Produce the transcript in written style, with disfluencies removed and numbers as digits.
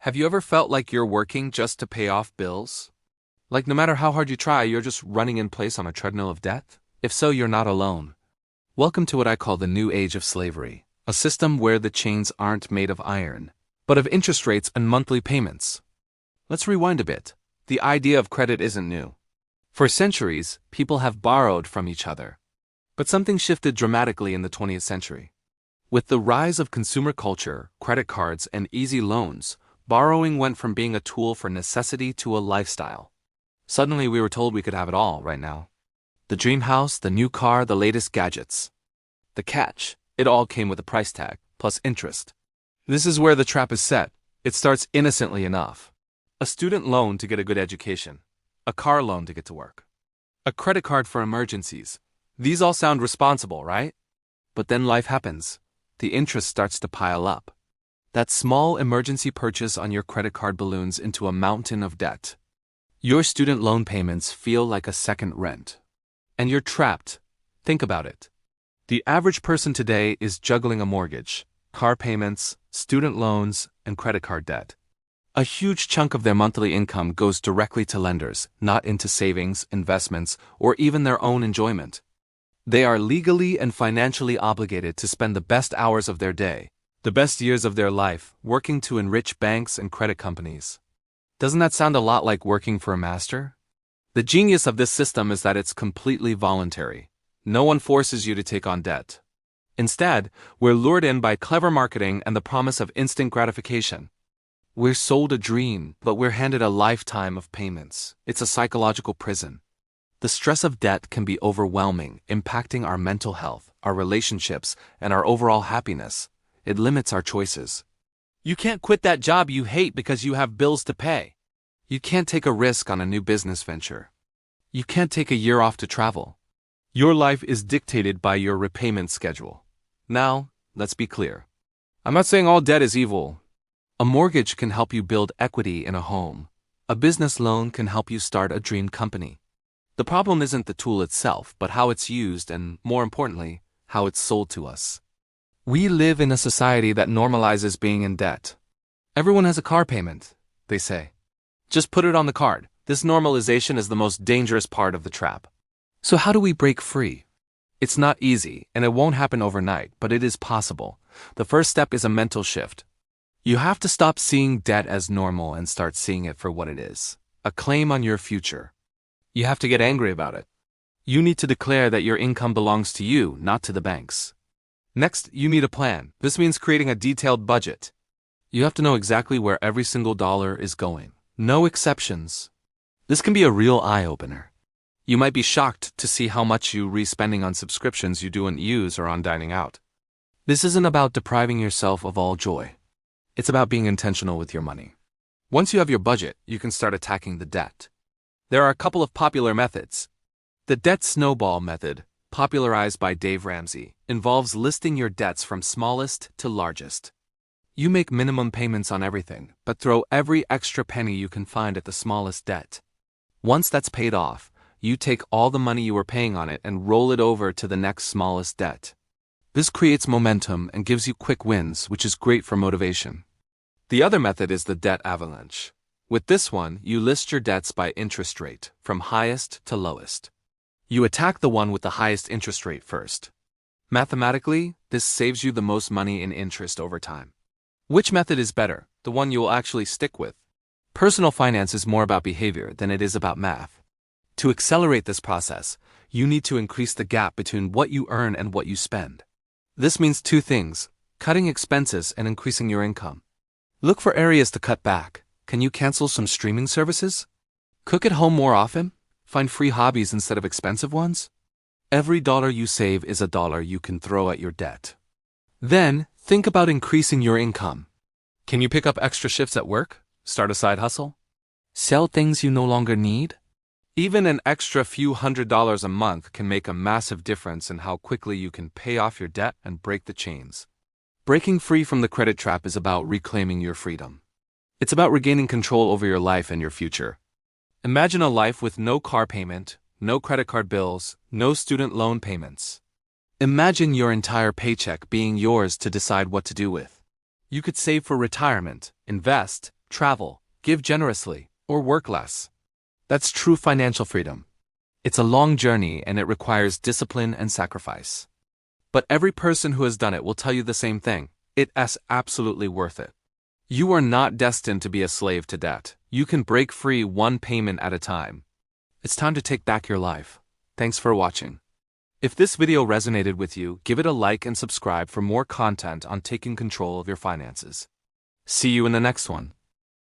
Have you ever felt like you're working just to pay off bills? Like no matter how hard you try, you're just running in place on a treadmill of debt? If so, you're not alone. Welcome to what I call the new age of slavery, a system where the chains aren't made of iron, but of interest rates and monthly payments. Let's rewind a bit. The idea of credit isn't new. For centuries, people have borrowed from each other. But something shifted dramatically in the 20th century. With the rise of consumer culture, credit cards, and easy loans, borrowing went from being a tool for necessity to a lifestyle. Suddenly we were told we could have it all right now. The dream house, the new car, the latest gadgets. The catch, it all came with a price tag, plus interest. This is where the trap is set. It starts innocently enough. A student loan to get a good education. A car loan to get to work. A credit card for emergencies. These all sound responsible, right? But then life happens. The interest starts to pile up. That small emergency purchase on your credit card balloons into a mountain of debt. Your student loan payments feel like a second rent. And you're trapped. Think about it. The average person today is juggling a mortgage, car payments, student loans, and credit card debt. A huge chunk of their monthly income goes directly to lenders, not into savings, investments, or even their own enjoyment. They are legally and financially obligated to spend the best hours of their day, the best years of their life, working to enrich banks and credit companies. Doesn't that sound a lot like working for a master? The genius of this system is that it's completely voluntary. No one forces you to take on debt. Instead, we're lured in by clever marketing and the promise of instant gratification. We're sold a dream, but we're handed a lifetime of payments. It's a psychological prison. The stress of debt can be overwhelming, impacting our mental health, our relationships, and our overall happiness. It limits our choices. You can't quit that job you hate because you have bills to pay. You can't take a risk on a new business venture. You can't take a year off to travel. Your life is dictated by your repayment schedule. Now, let's be clear. I'm not saying all debt is evil. A mortgage can help you build equity in a home. A business loan can help you start a dream company. The problem isn't the tool itself, but how it's used and, more importantly, how it's sold to us. We live in a society that normalizes being in debt. Everyone has a car payment, they say. Just put it on the card. This normalization is the most dangerous part of the trap. So how do we break free? It's not easy, and it won't happen overnight, but it is possible. The first step is a mental shift. You have to stop seeing debt as normal and start seeing it for what it is. A claim on your future. You have to get angry about it. You need to declare that your income belongs to you, not to the banks. Next, you need a plan. This means creating a detailed budget. You have to know exactly where every single dollar is going. No exceptions. This can be a real eye-opener. You might be shocked to see how much you re-spending on subscriptions you don't use or on dining out. This isn't about depriving yourself of all joy. It's about being intentional with your money. Once you have your budget, you can start attacking the debt. There are a couple of popular methods. The debt snowball method, popularized by Dave Ramsey, involves listing your debts from smallest to largest. You make minimum payments on everything, but throw every extra penny you can find at the smallest debt. Once that's paid off, you take all the money you were paying on it and roll it over to the next smallest debt. This creates momentum and gives you quick wins, which is great for motivation. The other method is the debt avalanche. With this one, you list your debts by interest rate, from highest to lowest. You attack the one with the highest interest rate first. Mathematically, this saves you the most money in interest over time. Which method is better, the one you will actually stick with? Personal finance is more about behavior than it is about math. To accelerate this process, you need to increase the gap between what you earn and what you spend. This means two things: cutting expenses and increasing your income. Look for areas to cut back. Can you cancel some streaming services? Cook at home more often? Find free hobbies instead of expensive ones? Every dollar you save is a dollar you can throw at your debt. Then, think about increasing your income. Can you pick up extra shifts at work? Start a side hustle? Sell things you no longer need? Even an extra few $100s a month can make a massive difference in how quickly you can pay off your debt and break the chains. Breaking free from the credit trap is about reclaiming your freedom. It's about regaining control over your life and your future. Imagine a life with no car payment, no credit card bills, no student loan payments. Imagine your entire paycheck being yours to decide what to do with. You could save for retirement, invest, travel, give generously, or work less. That's true financial freedom. It's a long journey and it requires discipline and sacrifice. But every person who has done it will tell you the same thing. It's absolutely worth it. You are not destined to be a slave to debt. You can break free one payment at a time. It's time to take back your life. Thanks for watching. If this video resonated with you, give it a like and subscribe for more content on taking control of your finances. See you in the next one.